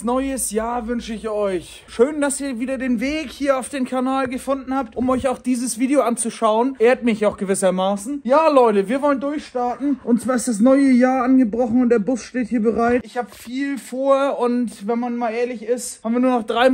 frohes neues Jahr wünsche ich euch. Schön, dass ihr wieder den Weg hier auf den Kanal gefunden habt, um euch auch dieses Video anzuschauen. Ehrt mich auch gewissermaßen. Ja, Leute, wir wollen durchstarten. Und zwar ist das neue Jahr angebrochen und der Bus steht hier bereit. Ich habe viel vor und wenn man mal ehrlich ist, haben wir nur noch 3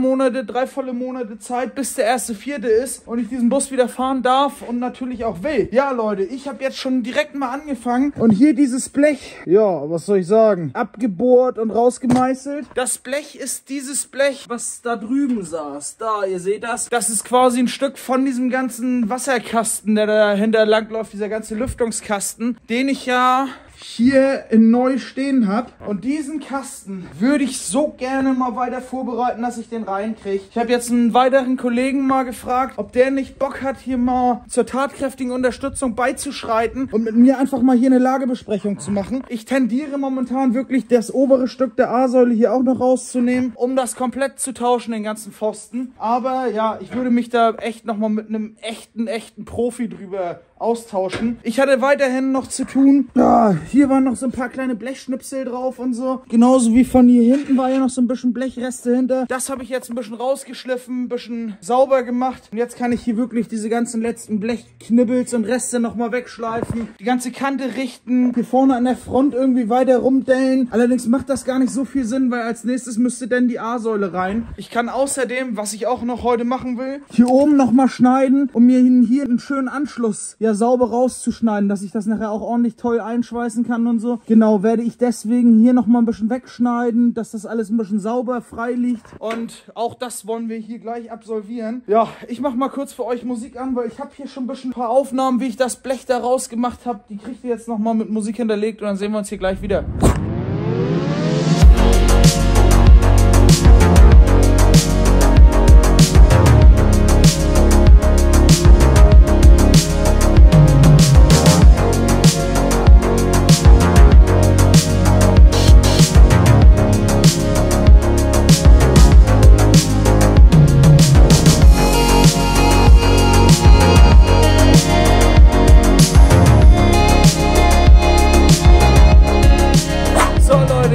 volle Monate Zeit, bis der 1.4. ist und ich diesen Bus wieder fahren darf und natürlich auch will. Ja, Leute, ich habe jetzt schon direkt mal angefangen und hier dieses Blech, ja, was soll ich sagen, abgebohrt und rausgemeißelt. Das Blech ist dieses Blech, was da drüben saß. Da, ihr seht das. Das ist quasi ein Stück von diesem ganzen Wasserkasten, der dahinter langläuft, dieser ganze Lüftungskasten, den ich ja hier in neu stehen habe. Und diesen Kasten würde ich so gerne mal weiter vorbereiten, dass ich den reinkriege. Ich habe jetzt einen weiteren Kollegen mal gefragt, ob der nicht Bock hat, hier mal zur tatkräftigen Unterstützung beizuschreiten und mit mir einfach mal hier eine Lagebesprechung zu machen. Ich tendiere momentan wirklich, das obere Stück der A-Säule hier auch noch rauszunehmen, um das komplett zu tauschen, den ganzen Pfosten. Aber ja, ich würde mich da echt nochmal mit einem echten Profi drüber austauschen. Ich hatte weiterhin noch zu tun. Ja, hier waren noch so ein paar kleine Blechschnipsel drauf und so. Genauso wie von hier hinten war ja noch so ein bisschen Blechreste hinter. Das habe ich jetzt ein bisschen rausgeschliffen, ein bisschen sauber gemacht. Und jetzt kann ich hier wirklich diese ganzen letzten Blechknibbels und Reste nochmal wegschleifen. Die ganze Kante richten. Hier vorne an der Front irgendwie weiter rumdellen. Allerdings macht das gar nicht so viel Sinn, weil als nächstes müsste dann die A-Säule rein. Ich kann außerdem, was ich auch noch heute machen will, hier oben nochmal schneiden, um mir hier einen schönen Anschluss sauber rauszuschneiden, dass ich das nachher auch ordentlich toll einschweißen kann und so. Genau, werde ich deswegen hier nochmal ein bisschen wegschneiden, dass das alles ein bisschen sauber frei liegt. Und auch das wollen wir hier gleich absolvieren. Ja, ich mache mal kurz für euch Musik an, weil ich habe hier schon ein bisschen ein paar Aufnahmen, wie ich das Blech da rausgemacht habe. Die kriegt ihr jetzt nochmal mit Musik hinterlegt und dann sehen wir uns hier gleich wieder.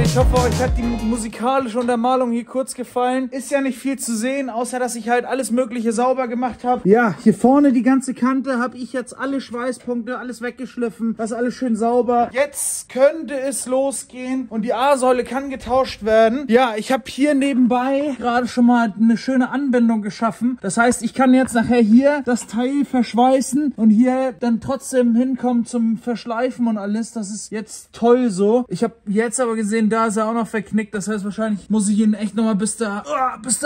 Ich hoffe, euch hat die musikalische Untermalung hier kurz gefallen. Ist ja nicht viel zu sehen, außer dass ich halt alles Mögliche sauber gemacht habe. Ja, hier vorne die ganze Kante habe ich jetzt alle Schweißpunkte, alles weggeschliffen. Das ist alles schön sauber. Jetzt könnte es losgehen und die A-Säule kann getauscht werden. Ja, ich habe hier nebenbei gerade schon mal eine schöne Anbindung geschaffen. Das heißt, ich kann jetzt nachher hier das Teil verschweißen und hier dann trotzdem hinkommen zum Verschleifen und alles. Das ist jetzt toll so. Ich habe jetzt aber gesehen, da ist er auch noch verknickt. Das heißt, wahrscheinlich muss ich ihn echt nochmal bis da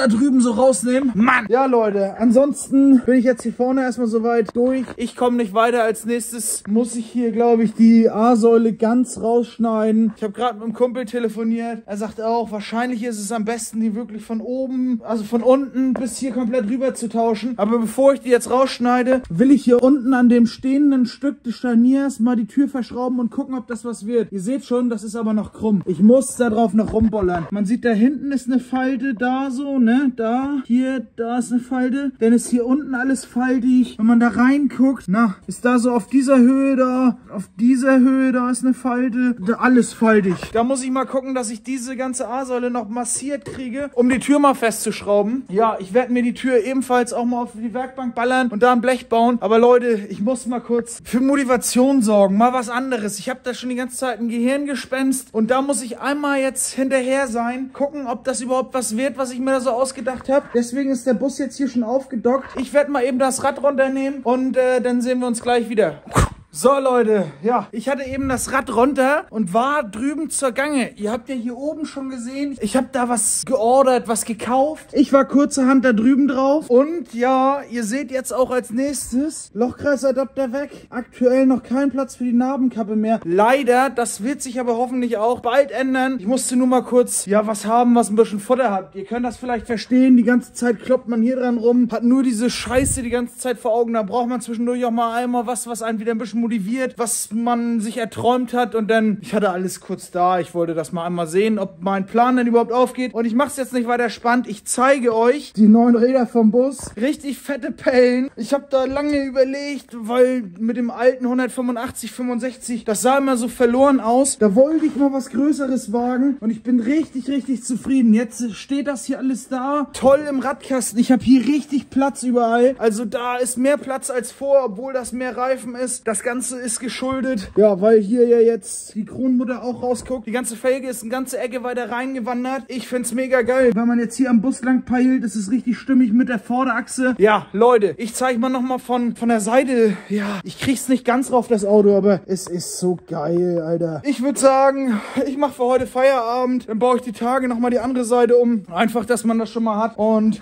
drüben so rausnehmen. Mann! Ja, Leute, ansonsten bin ich jetzt hier vorne erstmal soweit durch. Ich komme nicht weiter. Als nächstes muss ich hier, glaube ich, die A-Säule ganz rausschneiden. Ich habe gerade mit einem Kumpel telefoniert. Er sagt auch, wahrscheinlich ist es am besten, die wirklich von oben, also von unten bis hier komplett rüber zu tauschen. Aber bevor ich die jetzt rausschneide, will ich hier unten an dem stehenden Stück des Scharniers mal die Tür verschrauben und gucken, ob das was wird. Ihr seht schon, das ist aber noch krumm. Ich muss da drauf noch rumbollern. Man sieht, da hinten ist eine Falte, da so, ne? Da, hier, da ist eine Falte. Dann ist hier unten alles faltig. Wenn man da reinguckt, na, ist da so auf dieser Höhe da, auf dieser Höhe, da ist eine Falte. Da alles faltig. Da muss ich mal gucken, dass ich diese ganze A-Säule noch massiert kriege, um die Tür mal festzuschrauben. Ja, ich werde mir die Tür ebenfalls auch mal auf die Werkbank ballern und da ein Blech bauen. Aber Leute, ich muss mal kurz für Motivation sorgen. Mal was anderes. Ich habe da schon die ganze Zeit ein Gehirngespenst und da muss ich einmal jetzt hinterher sein, gucken, ob das überhaupt was wird, was ich mir da so ausgedacht habe. Deswegen ist der Bus jetzt hier schon aufgedockt. Ich werde mal eben das Rad runternehmen und dann sehen wir uns gleich wieder. So Leute, ja, ich hatte eben das Rad runter und war drüben zur Gange. Ihr habt ja hier oben schon gesehen, ich habe da was geordert, was gekauft. Ich war kurzerhand da drüben drauf und ja, ihr seht jetzt auch als nächstes Lochkreisadapter weg. Aktuell noch kein Platz für die Narbenkappe mehr. Leider, das wird sich aber hoffentlich auch bald ändern. Ich musste nur mal kurz, ja, was haben, was ein bisschen Futter hat. Ihr könnt das vielleicht verstehen, die ganze Zeit kloppt man hier dran rum, hat nur diese Scheiße die ganze Zeit vor Augen. Da braucht man zwischendurch auch mal einmal was einen wieder ein bisschen motiviert, was man sich erträumt hat. Und dann, ich hatte alles kurz da. Ich wollte das mal einmal sehen, ob mein Plan denn überhaupt aufgeht. Und ich mache es jetzt nicht weiter spannend. Ich zeige euch die neuen Räder vom Bus. Richtig fette Pellen. Ich habe da lange überlegt, weil mit dem alten 185, 65, das sah immer so verloren aus. Da wollte ich mal was Größeres wagen. Und ich bin richtig, richtig zufrieden. Jetzt steht das hier alles da. Toll im Radkasten. Ich habe hier richtig Platz überall. Also da ist mehr Platz als vor, obwohl das mehr Reifen ist. Das Ganze ist geschuldet. Ja, weil hier ja jetzt die Kronmutter auch rausguckt. Die ganze Felge ist eine ganze Ecke weiter reingewandert. Ich finde es mega geil. Wenn man jetzt hier am Bus lang peilt, ist es richtig stimmig mit der Vorderachse. Ja, Leute, ich zeige mal nochmal von der Seite. Ja, ich krieg's nicht ganz drauf, das Auto, aber es ist so geil, Alter. Ich würde sagen, ich mache für heute Feierabend. Dann baue ich die Tage nochmal die andere Seite um. Einfach, dass man das schon mal hat. Und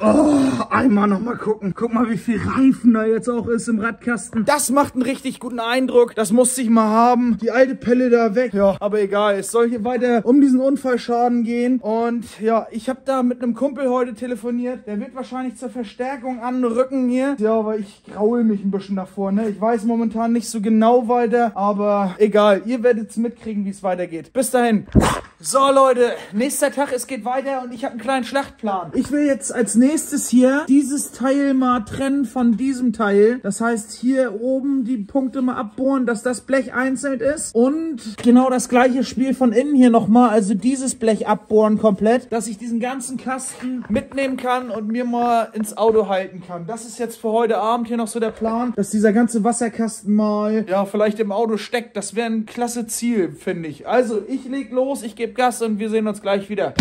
einmal nochmal gucken. Guck mal, wie viel Reifen da jetzt auch ist im Radkasten. Das macht einen richtig guten Eindruck. Das musste ich mal haben. Die alte Pelle da weg. Ja, aber egal. Es soll hier weiter um diesen Unfallschaden gehen. Und ja, ich habe da mit einem Kumpel heute telefoniert. Der wird wahrscheinlich zur Verstärkung anrücken hier. Ja, aber ich graul mich ein bisschen davor, ne? Ich weiß momentan nicht so genau weiter. Aber egal. Ihr werdet es mitkriegen, wie es weitergeht. Bis dahin. So, Leute. Nächster Tag. Es geht weiter und ich habe einen kleinen Schlachtplan. Ich will jetzt als nächstes hier dieses Teil mal trennen von diesem Teil. Das heißt, hier oben die Punkte mal abbohren, dass das Blech einzeln ist. Und genau das gleiche Spiel von innen hier nochmal. Also dieses Blech abbohren komplett, dass ich diesen ganzen Kasten mitnehmen kann und mir mal ins Auto halten kann. Das ist jetzt für heute Abend hier noch so der Plan, dass dieser ganze Wasserkasten mal, ja, vielleicht im Auto steckt. Das wäre ein klasse Ziel, finde ich. Also, ich leg los, ich gebe Gas und wir sehen uns gleich wieder.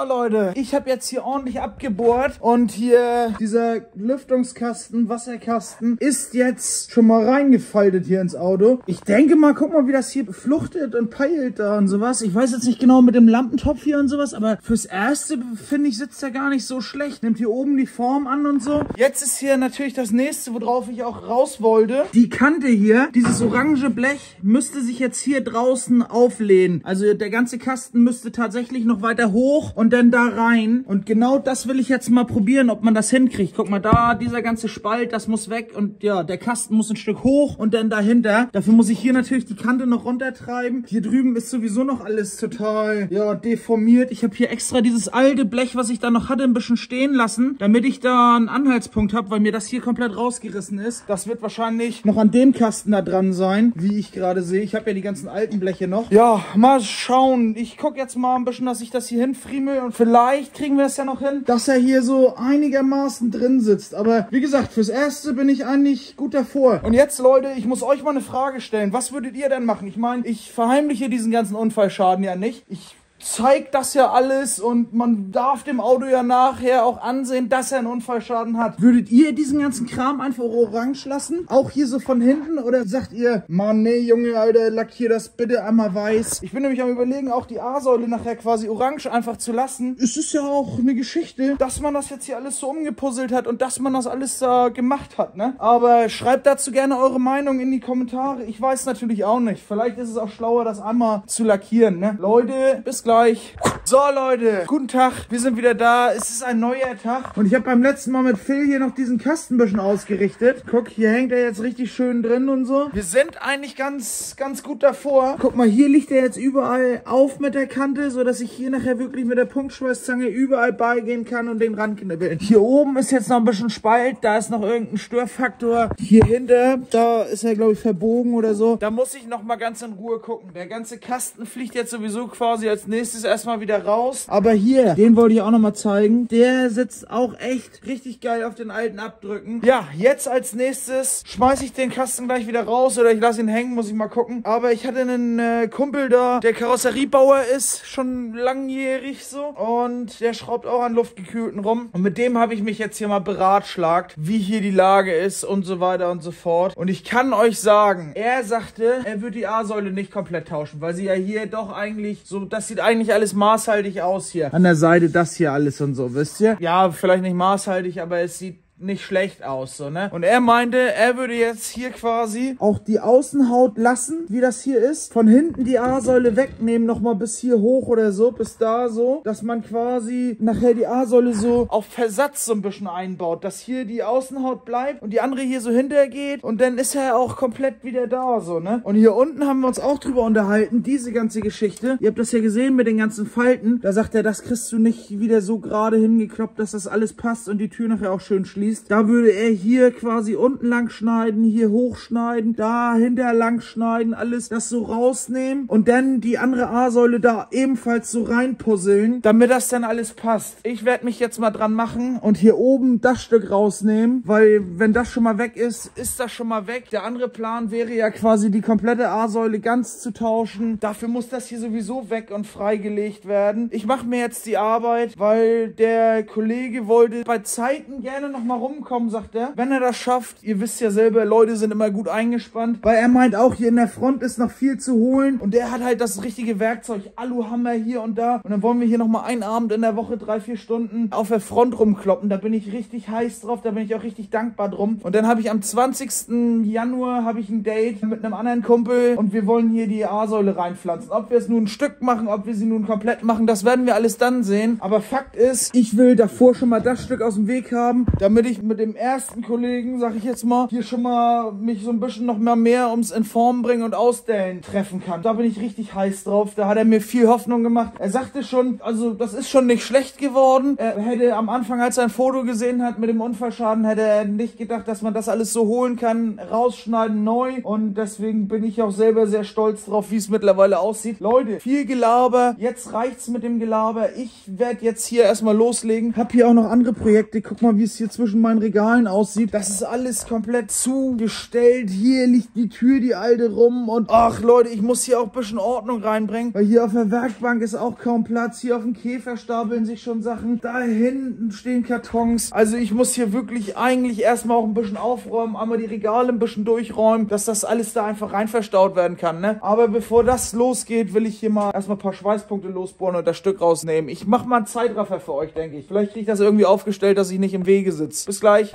Leute, ich habe jetzt hier ordentlich abgebohrt und hier dieser Lüftungskasten, Wasserkasten ist jetzt schon mal reingefaltet hier ins Auto. Ich denke mal, guck mal, wie das hier fluchtet und peilt da und sowas. Ich weiß jetzt nicht genau mit dem Lampentopf hier und sowas, aber fürs Erste, finde ich, sitzt der gar nicht so schlecht. Nimmt hier oben die Form an und so. Jetzt ist hier natürlich das nächste, worauf ich auch raus wollte. Die Kante hier, dieses orange Blech, müsste sich jetzt hier draußen auflehnen. Also der ganze Kasten müsste tatsächlich noch weiter hoch und dann da rein. Und genau das will ich jetzt mal probieren, ob man das hinkriegt. Guck mal da, dieser ganze Spalt, das muss weg. Und ja, der Kasten muss ein Stück hoch und dann dahinter. Dafür muss ich hier natürlich die Kante noch runtertreiben. Hier drüben ist sowieso noch alles total, ja, deformiert. Ich habe hier extra dieses alte Blech, was ich da noch hatte, ein bisschen stehen lassen, damit ich da einen Anhaltspunkt habe, weil mir das hier komplett rausgerissen ist. Das wird wahrscheinlich noch an dem Kasten da dran sein, wie ich gerade sehe. Ich habe ja die ganzen alten Bleche noch. Ja, mal schauen. Ich gucke jetzt mal ein bisschen, dass ich das hier hinfriemel und vielleicht kriegen wir es ja noch hin, dass er hier so einigermaßen drin sitzt. Aber wie gesagt, fürs Erste bin ich eigentlich gut davor. Und jetzt, Leute, ich muss euch mal eine Frage stellen. Was würdet ihr denn machen? Ich meine, ich verheimliche diesen ganzen Unfallschaden ja nicht. Ich zeigt das ja alles und man darf dem Auto ja nachher auch ansehen, dass er einen Unfallschaden hat. Würdet ihr diesen ganzen Kram einfach orange lassen? Auch hier so von hinten? Oder sagt ihr, Mann, nee, Junge, Alter, lackier das bitte einmal weiß? Ich bin nämlich am Überlegen, auch die A-Säule nachher quasi orange einfach zu lassen. Es ist ja auch eine Geschichte, dass man das jetzt hier alles so umgepuzzelt hat und dass man das alles da gemacht hat, ne? Aber schreibt dazu gerne eure Meinung in die Kommentare. Ich weiß natürlich auch nicht. Vielleicht ist es auch schlauer, das einmal zu lackieren, ne? Leute, bis gleich. gleich. So Leute, guten Tag, wir sind wieder da. Es ist ein neuer Tag und ich habe beim letzten Mal mit Phil hier noch diesen Kasten ein bisschen ausgerichtet. Guck, hier hängt er jetzt richtig schön drin und so. Wir sind eigentlich ganz gut davor. Guck mal, hier liegt er jetzt überall auf mit der Kante, so dass ich hier nachher wirklich mit der Punktschweißzange überall beigehen kann und den Rand knibbeln. Hier oben ist jetzt noch ein bisschen Spalt, da ist noch irgendein Störfaktor. Hier hinter, da ist er glaube ich verbogen oder so. Da muss ich noch mal ganz in Ruhe gucken. Der ganze Kasten fliegt jetzt sowieso quasi als nächstes erstmal wieder raus. Aber hier, den wollte ich auch noch mal zeigen. Der sitzt auch echt richtig geil auf den alten Abdrücken. Ja, jetzt als nächstes schmeiße ich den Kasten gleich wieder raus oder ich lasse ihn hängen, muss ich mal gucken. Aber ich hatte einen Kumpel da, der Karosseriebauer ist, schon langjährig so. Und der schraubt auch an Luftgekühlten rum. Und mit dem habe ich mich jetzt hier mal beratschlagt, wie hier die Lage ist und so weiter und so fort. Und ich kann euch sagen, er sagte, er wird die A-Säule nicht komplett tauschen, weil sie ja hier doch eigentlich so, das sieht eigentlich alles maßhaltig aus hier. An der Seite das hier alles und so, wisst ihr? Ja, vielleicht nicht maßhaltig, aber es sieht nicht schlecht aus, so, ne? Und er meinte, er würde jetzt hier quasi auch die Außenhaut lassen, wie das hier ist. Von hinten die A-Säule wegnehmen, nochmal bis hier hoch oder so, bis da so, dass man quasi nachher die A-Säule so auf Versatz so ein bisschen einbaut, dass hier die Außenhaut bleibt und die andere hier so hintergeht und dann ist er auch komplett wieder da, so, ne? Und hier unten haben wir uns auch drüber unterhalten, diese ganze Geschichte. Ihr habt das ja gesehen mit den ganzen Falten. Da sagt er, das kriegst du nicht wieder so gerade hingekloppt, dass das alles passt und die Tür nachher auch schön schließt. Da würde er hier quasi unten lang schneiden, hier hochschneiden, dahinter lang schneiden, alles das so rausnehmen und dann die andere A-Säule da ebenfalls so reinpuzzeln, damit das dann alles passt. Ich werde mich jetzt mal dran machen und hier oben das Stück rausnehmen, weil wenn das schon mal weg ist, ist das schon mal weg. Der andere Plan wäre ja quasi die komplette A-Säule ganz zu tauschen. Dafür muss das hier sowieso weg und freigelegt werden. Ich mache mir jetzt die Arbeit, weil der Kollege wollte bei Zeiten gerne noch mal rumkommen, sagt er. Wenn er das schafft, ihr wisst ja selber, Leute sind immer gut eingespannt, weil er meint auch, hier in der Front ist noch viel zu holen und der hat halt das richtige Werkzeug, Aluhammer hier und da und dann wollen wir hier nochmal einen Abend in der Woche 3-4 Stunden auf der Front rumkloppen, da bin ich richtig heiß drauf, da bin ich auch richtig dankbar drum und dann habe ich am 20. Januar habe ich ein Date mit einem anderen Kumpel und wir wollen hier die A-Säule reinpflanzen. Ob wir es nun ein Stück machen, ob wir sie nun komplett machen, das werden wir alles dann sehen, aber Fakt ist, ich will davor schon mal das Stück aus dem Weg haben, damit ich mit dem ersten Kollegen, sag ich jetzt mal, hier schon mal mich so ein bisschen noch mal mehr ums in Form bringen und ausstellen treffen kann. Da bin ich richtig heiß drauf. Da hat er mir viel Hoffnung gemacht. Er sagte schon, also das ist schon nicht schlecht geworden. Er hätte am Anfang, als er ein Foto gesehen hat mit dem Unfallschaden, hätte er nicht gedacht, dass man das alles so holen kann, rausschneiden, neu. Und deswegen bin ich auch selber sehr stolz drauf, wie es mittlerweile aussieht. Leute, viel Gelaber. Jetzt reicht's mit dem Gelaber. Ich werde jetzt hier erstmal loslegen. Hab hier auch noch andere Projekte. Guck mal, wie es hier zwischen meinen Regalen aussieht. Das ist alles komplett zugestellt. Hier liegt die Tür, die alte, rum. Und ach Leute, ich muss hier auch ein bisschen Ordnung reinbringen. Weil hier auf der Werkbank ist auch kaum Platz. Hier auf dem Käfer stapeln sich schon Sachen. Da hinten stehen Kartons. Also ich muss hier wirklich eigentlich erstmal auch ein bisschen aufräumen. Einmal die Regale ein bisschen durchräumen, dass das alles da einfach rein verstaut werden kann, ne? Aber bevor das losgeht, will ich hier mal erstmal ein paar Schweißpunkte losbohren und das Stück rausnehmen. Ich mache mal einen Zeitraffer für euch, denke ich. Vielleicht kriege ich das irgendwie aufgestellt, dass ich nicht im Wege sitze. Bis gleich.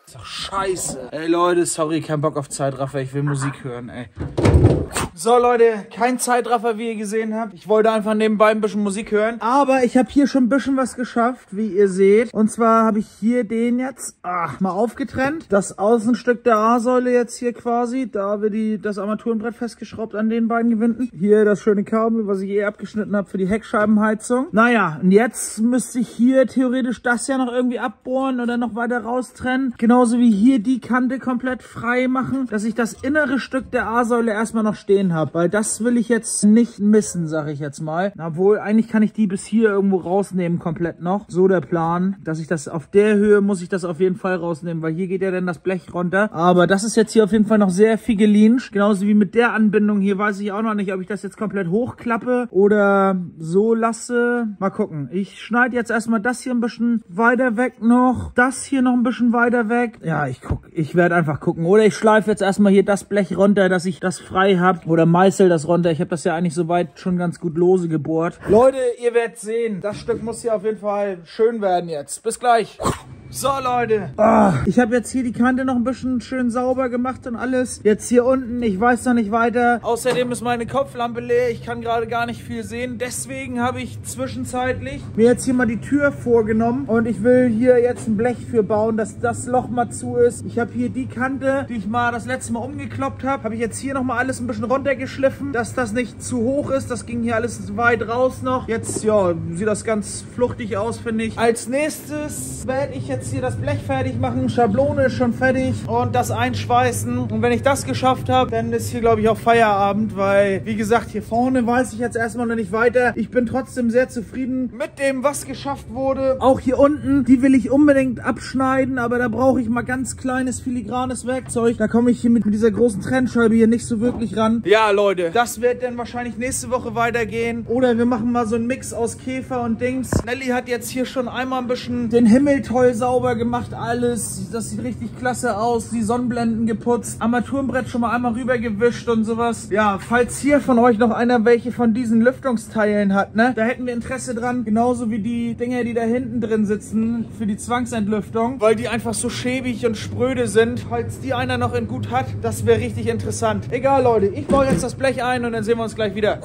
Ist doch scheiße. Ey Leute, sorry, kein Bock auf Zeitraffer. Ich will Musik hören, ey. So Leute, kein Zeitraffer, wie ihr gesehen habt. Ich wollte einfach nebenbei ein bisschen Musik hören. Aber ich habe hier schon ein bisschen was geschafft, wie ihr seht. Und zwar habe ich hier den jetzt mal aufgetrennt. Das Außenstück der A-Säule jetzt hier quasi. Da haben wir das Armaturenbrett festgeschraubt an den beiden Gewinden. Hier das schöne Kabel, was ich abgeschnitten habe für die Heckscheibenheizung. Naja, und jetzt müsste ich hier theoretisch das ja noch irgendwie abbohren oder noch weiter raustrennen. Genauso wie hier die Kante komplett frei machen, dass ich das innere Stück der A-Säule erstmal noch stehen habe, weil das will ich jetzt nicht missen, sag ich jetzt mal. Obwohl, eigentlich kann ich die bis hier irgendwo rausnehmen, komplett noch. So der Plan, dass ich das auf der Höhe, muss ich das auf jeden Fall rausnehmen, weil hier geht ja dann das Blech runter. Aber das ist jetzt hier auf jeden Fall noch sehr figelinig. Genauso wie mit der Anbindung hier, weiß ich auch noch nicht, ob ich das jetzt komplett hochklappe oder so lasse. Mal gucken. Ich schneide jetzt erstmal das hier ein bisschen weiter weg noch. Das hier noch ein bisschen weiter weg. Ja, ich werde einfach gucken. Oder ich schleife jetzt erstmal hier das Blech runter, dass ich das frei habe. Oder meißel das runter. Ich habe das ja eigentlich soweit schon ganz gut lose gebohrt. Leute, ihr werdet sehen. Das Stück muss hier auf jeden Fall schön werden jetzt. Bis gleich. So Leute, ich habe jetzt hier die Kante noch ein bisschen schön sauber gemacht und alles. Jetzt hier unten, ich weiß noch nicht weiter. Außerdem ist meine Kopflampe leer, ich kann gerade gar nicht viel sehen. Deswegen habe ich zwischenzeitlich mir jetzt hier mal die Tür vorgenommen. Und ich will hier jetzt ein Blech für bauen, dass das Loch mal zu ist. Ich habe hier die Kante, die ich mal das letzte Mal umgekloppt habe. Habe ich jetzt hier nochmal alles ein bisschen runtergeschliffen, dass das nicht zu hoch ist. Das ging hier alles weit raus noch. Jetzt, ja, sieht das ganz fluchtig aus, finde ich. Als nächstes werde ich jetzt hier das Blech fertig machen. Schablone ist schon fertig und das einschweißen. Und wenn ich das geschafft habe, dann ist hier, glaube ich, auch Feierabend, weil, wie gesagt, hier vorne weiß ich jetzt erstmal noch nicht weiter. Ich bin trotzdem sehr zufrieden mit dem, was geschafft wurde. Auch hier unten, die will ich unbedingt abschneiden, aber da brauche ich mal ganz kleines, filigranes Werkzeug. Da komme ich hier mit dieser großen Trennscheibe hier nicht so wirklich ran. Ja, Leute, das wird dann wahrscheinlich nächste Woche weitergehen. Oder wir machen mal so einen Mix aus Käfer und Dings. Nelly hat jetzt hier schon einmal ein bisschen den Himmel toll sauber gemacht, alles. Das sieht richtig klasse aus. Die Sonnenblenden geputzt. Armaturenbrett schon mal einmal rüber gewischt und sowas. Ja, falls hier von euch noch einer welche von diesen Lüftungsteilen hat, ne? Da hätten wir Interesse dran. Genauso wie die Dinger, die da hinten drin sitzen für die Zwangsentlüftung. Weil die einfach so schäbig und spröde sind. Falls die einer noch in gut hat, das wäre richtig interessant. Egal, Leute. Ich baue jetzt das Blech ein und dann sehen wir uns gleich wieder.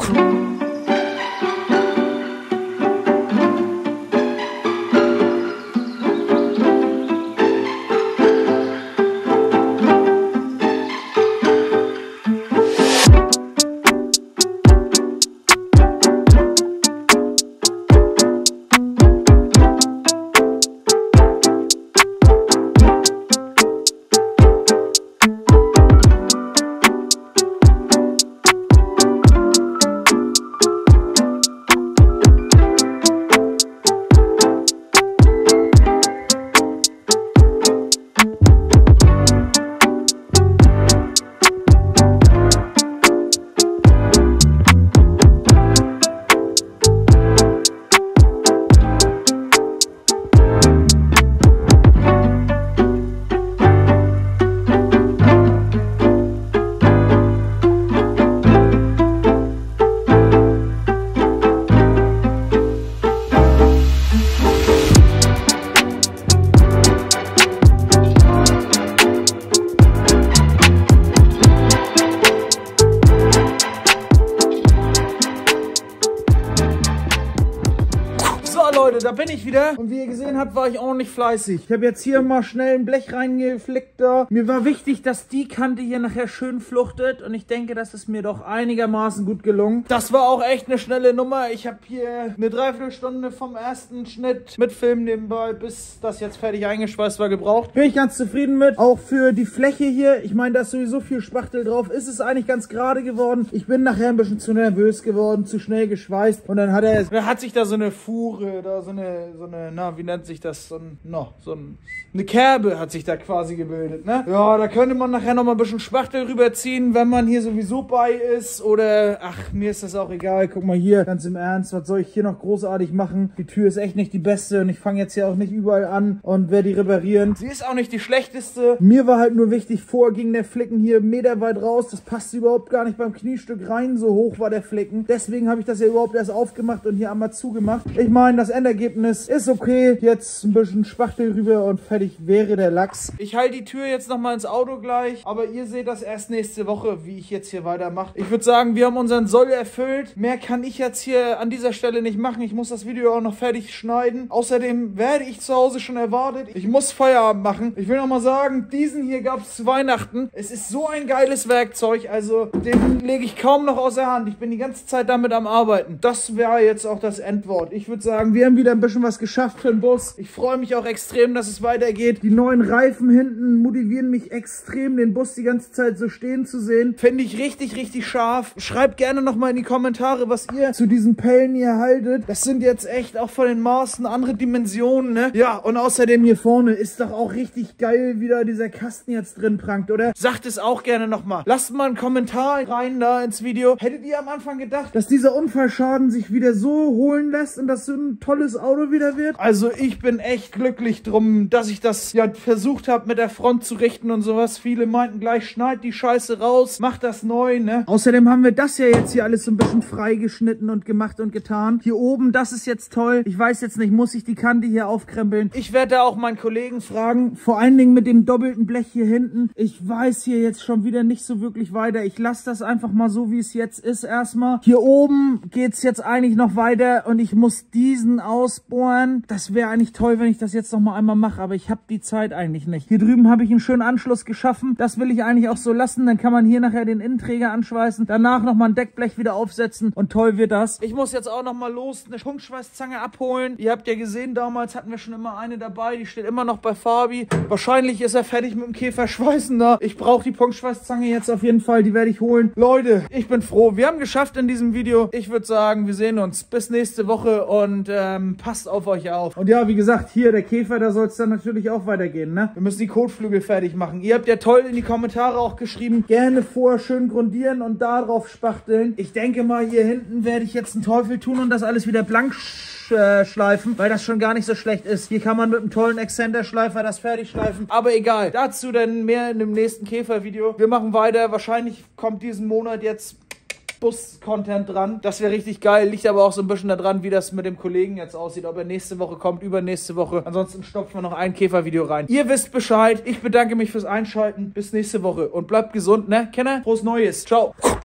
Leute, da bin ich wieder. Und wie ihr gesehen habt, war ich ordentlich fleißig. Ich habe jetzt hier mal schnell ein Blech reingeflickt da. Mir war wichtig, dass die Kante hier nachher schön fluchtet. Und ich denke, das ist mir doch einigermaßen gut gelungen. Das war auch echt eine schnelle Nummer. Ich habe hier eine Dreiviertelstunde vom ersten Schnitt mit Film nebenbei, bis das jetzt fertig eingeschweißt war, gebraucht. Bin ich ganz zufrieden mit. Auch für die Fläche hier. Ich meine, da ist sowieso viel Spachtel drauf. Ist es eigentlich ganz gerade geworden. Ich bin nachher ein bisschen zu nervös geworden, zu schnell geschweißt. Und dann hat sich da so eine Fuhre, da so eine, na, wie nennt sich das? Eine Kerbe hat sich da quasi gebildet, ne? Ja, da könnte man nachher noch mal ein bisschen Spachtel rüberziehen, wenn man hier sowieso bei ist. Oder, ach, mir ist das auch egal. Guck mal hier, ganz im Ernst, was soll ich hier noch großartig machen? Die Tür ist echt nicht die beste und ich fange jetzt hier auch nicht überall an und werde die reparieren. Sie ist auch nicht die schlechteste. Mir war halt nur wichtig, vorher ging der Flicken hier meterweit raus. Das passte überhaupt gar nicht beim Kniestück rein. So hoch war der Flicken. Deswegen habe ich das ja überhaupt erst aufgemacht und hier einmal zugemacht. Ich meine, das Endergebnis ist okay. Jetzt ein bisschen Spachtel rüber und fertig wäre der Lachs. Ich halte die Tür jetzt nochmal ins Auto gleich, aber ihr seht das erst nächste Woche, wie ich jetzt hier weitermache. Ich würde sagen, wir haben unseren Soll erfüllt. Mehr kann ich jetzt hier an dieser Stelle nicht machen. Ich muss das Video auch noch fertig schneiden. Außerdem werde ich zu Hause schon erwartet. Ich muss Feierabend machen. Ich will nochmal sagen, diesen hier gab es zu Weihnachten. Es ist so ein geiles Werkzeug, also den lege ich kaum noch aus der Hand. Ich bin die ganze Zeit damit am Arbeiten. Das wäre jetzt auch das Endwort. Ich würde sagen, wir haben wieder ein bisschen was geschafft für den Bus. Ich freue mich auch extrem, dass es weitergeht. Die neuen Reifen hinten motivieren mich extrem, den Bus die ganze Zeit so stehen zu sehen. Finde ich richtig, richtig scharf. Schreibt gerne nochmal in die Kommentare, was ihr zu diesen Pellen hier haltet. Das sind jetzt echt auch von den Maßen andere Dimensionen, ne? Ja, und außerdem hier vorne ist doch auch richtig geil, wie da dieser Kasten jetzt drin prangt, oder? Sagt es auch gerne nochmal. Lasst mal einen Kommentar rein da ins Video. Hättet ihr am Anfang gedacht, dass dieser Unfallschaden sich wieder so holen lässt und das so ein tolles das Auto wieder wird. Also ich bin echt glücklich drum, dass ich das ja versucht habe mit der Front zu richten und sowas. Viele meinten gleich, schneid die Scheiße raus, mach das neu, ne? Außerdem haben wir das ja jetzt hier alles so ein bisschen freigeschnitten und gemacht und getan. Hier oben, das ist jetzt toll. Ich weiß jetzt nicht, muss ich die Kante hier aufkrempeln? Ich werde da auch meinen Kollegen fragen, vor allen Dingen mit dem doppelten Blech hier hinten. Ich weiß hier jetzt schon wieder nicht so wirklich weiter. Ich lasse das einfach mal so, wie es jetzt ist erstmal. Hier oben geht es jetzt eigentlich noch weiter und ich muss diesen ausbohren. Das wäre eigentlich toll, wenn ich das jetzt noch mal einmal mache, aber ich habe die Zeit eigentlich nicht. Hier drüben habe ich einen schönen Anschluss geschaffen. Das will ich eigentlich auch so lassen. Dann kann man hier nachher den Innenträger anschweißen. Danach nochmal ein Deckblech wieder aufsetzen und toll wird das. Ich muss jetzt auch nochmal los eine Punktschweißzange abholen. Ihr habt ja gesehen, damals hatten wir schon immer eine dabei. Die steht immer noch bei Fabi. Wahrscheinlich ist er fertig mit dem Käferschweißen da. Ich brauche die Punktschweißzange jetzt auf jeden Fall. Die werde ich holen. Leute, ich bin froh. Wir haben geschafft in diesem Video. Ich würde sagen, wir sehen uns bis nächste Woche und passt auf euch auf. Und ja, wie gesagt, hier der Käfer, da soll es dann natürlich auch weitergehen, ne? Wir müssen die Kotflügel fertig machen. Ihr habt ja toll in die Kommentare auch geschrieben, gerne vorher schön grundieren und da drauf spachteln. Ich denke mal, hier hinten werde ich jetzt einen Teufel tun und das alles wieder blank schleifen, weil das schon gar nicht so schlecht ist. Hier kann man mit einem tollen Exzenterschleifer das fertig schleifen. Aber egal, dazu dann mehr in dem nächsten Käfervideo. Wir machen weiter. Wahrscheinlich kommt diesen Monat jetzt Bus-Content dran. Das wäre richtig geil. Liegt aber auch so ein bisschen daran, wie das mit dem Kollegen jetzt aussieht. Ob er nächste Woche kommt, übernächste Woche. Ansonsten stopfen wir noch ein Käfervideo rein. Ihr wisst Bescheid. Ich bedanke mich fürs Einschalten. Bis nächste Woche. Und bleibt gesund, ne? Kenner? Frohes Neues. Ciao.